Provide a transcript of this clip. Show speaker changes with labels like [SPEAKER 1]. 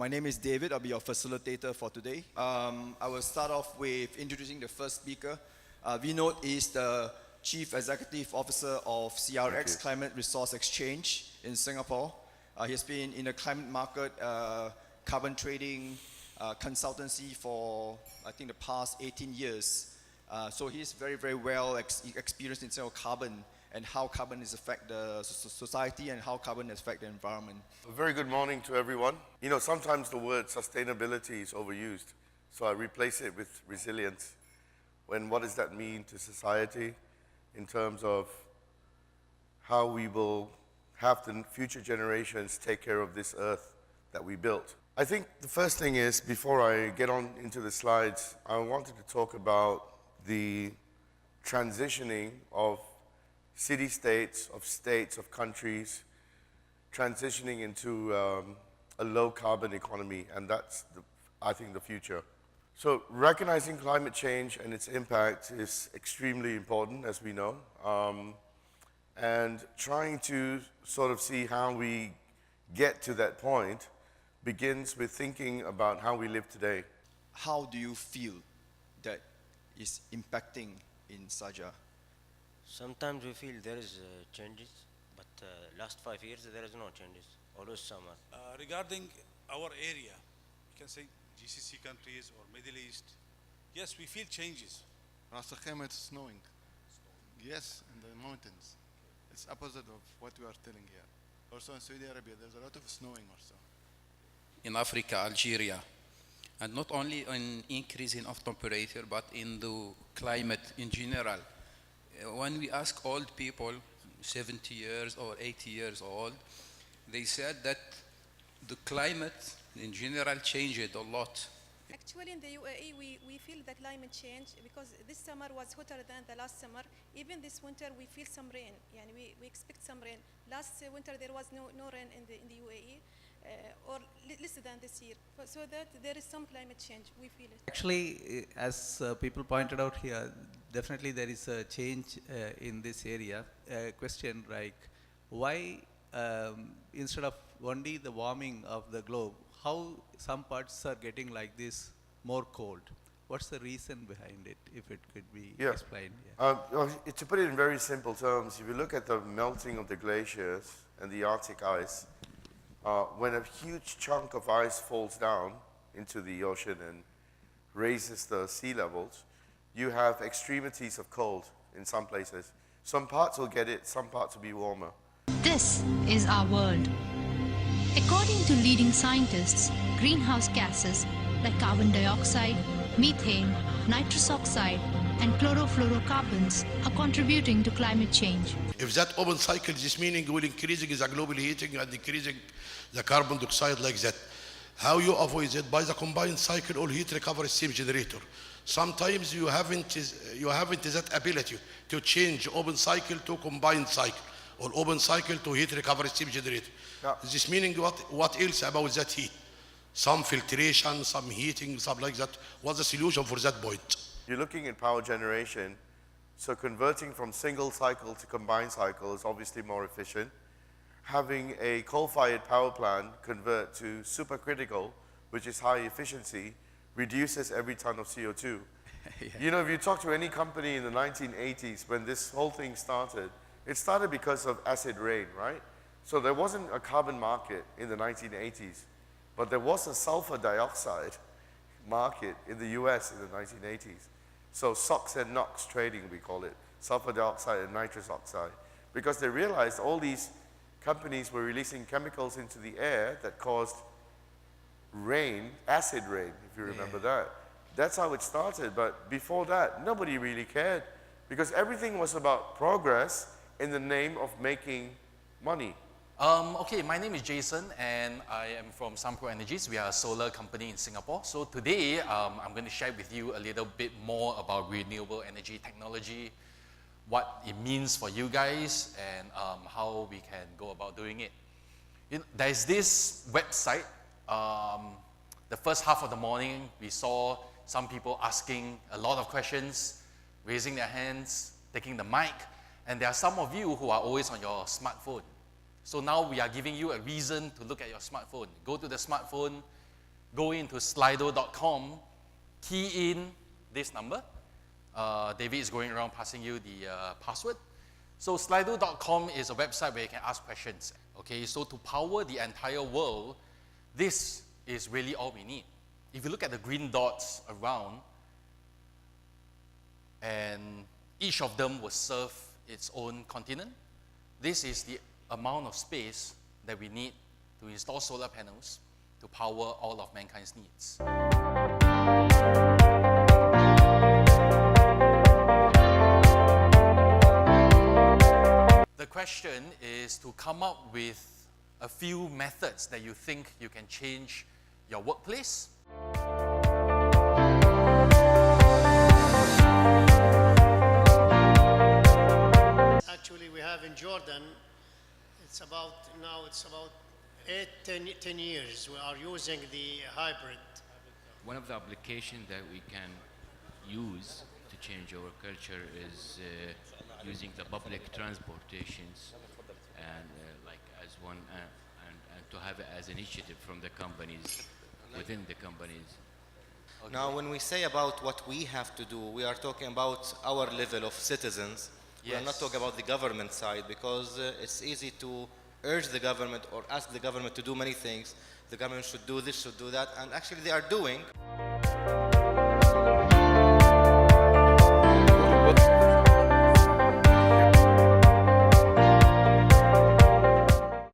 [SPEAKER 1] My name is David. I'll be your facilitator for today. I will start off with introducing the first speaker. Vinod is the Chief Executive Officer of CRX Climate Resource Exchange in Singapore. He has been in the climate market, carbon trading consultancy for, I think, the past 18 years. So he's very, very well experienced in terms of carbon and how carbon is affect the society and how carbon affect the environment.
[SPEAKER 2] A very good morning to everyone. You know, sometimes the word sustainability is overused, so I replace it with resilience. What does that mean to society in terms of how we will have the future generations take care of this earth that we built? I think the first thing is, before I get on into the slides, I wanted to talk about the transitioning of city-states, of countries, transitioning into a low-carbon economy, and that's, I think, the future. So recognizing climate change and its impact is extremely important, as we know, and trying to sort of see how we get to that point begins with thinking about how we live today.
[SPEAKER 1] How do you feel that is impacting in Sharjah?
[SPEAKER 3] Sometimes we feel there is changes, but last 5 years there is no changes, always summer.
[SPEAKER 4] Regarding our area, you can say GCC countries or Middle East, yes, we feel changes.
[SPEAKER 5] Radisson, it's snowing. Yes, in the mountains. It's opposite of what we are telling here. Also in Saudi Arabia, there's a lot of snowing also.
[SPEAKER 6] In Africa, Algeria, and not only an increase in of temperature, but in the climate in general. When we ask old people, 70 years or 80 years old, they said that the climate in general changed a lot.
[SPEAKER 7] Actually, in the UAE, we feel the climate change because this summer was hotter than the last summer. Even this winter, we feel some rain. We expect some rain. Last winter, there was no rain in the UAE, or less than this year. So that there is some climate change, we feel it.
[SPEAKER 8] Actually, as people pointed out here, definitely there is a change in this area. Question like, why instead of only the warming of the globe, how some parts are getting like this more cold? What's the reason behind it, if it could be explained? Yeah.
[SPEAKER 2] To put it in very simple terms, if you look at the melting of the glaciers and the Arctic ice, when a huge chunk of ice falls down into the ocean and raises the sea levels, you have extremities of cold in some places. Some parts will get it, some parts will be warmer.
[SPEAKER 9] This is our world. According to leading scientists, greenhouse gases like carbon dioxide, methane, nitrous oxide, and chlorofluorocarbons are contributing to climate change.
[SPEAKER 10] If that open cycle, this meaning will increasing the global heating and decreasing the carbon dioxide like that. How you avoid it? By the combined cycle or heat recovery steam generator. Sometimes you haven't that ability to change open cycle to combined cycle or open cycle to heat recovery steam generator.
[SPEAKER 2] Yeah.
[SPEAKER 10] This meaning what else about that heat? Some filtration, some heating, something like that. What's the solution for that point?
[SPEAKER 2] You're looking at power generation, so converting from single cycle to combined cycle is obviously more efficient. Having a coal-fired power plant convert to supercritical, which is high efficiency, reduces every ton of CO2.
[SPEAKER 1] Yeah.
[SPEAKER 2] You know, if you talk to any company in the 1980s, when this whole thing started, it started because of acid rain, right? So there wasn't a carbon market in the 1980s, but there was a sulfur dioxide market in the US in the 1980s. So SOx and NOx trading, we call it, sulfur dioxide and nitrous oxide, because they realized all these companies were releasing chemicals into the air that caused rain, acid rain, if you remember that. That's how it started, but before that, nobody really cared, because everything was about progress in the name of making money.
[SPEAKER 11] Okay, my name is Jason and I am from Sunpro Energies. We are a solar company in Singapore. So today I'm going to share with you a little bit more about renewable energy technology, what it means for you guys, and how we can go about doing it. There's this website. The first half of the morning, we saw some people asking a lot of questions, raising their hands, taking the mic, and there are some of you who are always on your smartphone. So now we are giving you a reason to look at your smartphone. Go to the smartphone, go into slido.com, key in this number. David is going around passing you the password. So slido.com is a website where you can ask questions. Okay, so to power the entire world, this is really all we need. If you look at the green dots around, and each of them will serve its own continent, this is the amount of space that we need to install solar panels to power all of mankind's needs. The question is to come up with a few methods that you think you can change your workplace.
[SPEAKER 12] Actually, we have in Jordan, it's about 10 years we are using the hybrid.
[SPEAKER 13] One of the applications that we can use to change our culture is using the public transportations and like as one and to have it as an initiative from the companies, within the companies.
[SPEAKER 14] Okay. Now, when we say about what we have to do, we are talking about our level of citizens. We are not talking about the government side, because it's easy to urge the government or ask the government to do many things. The government should do this, should do that, and actually they are doing.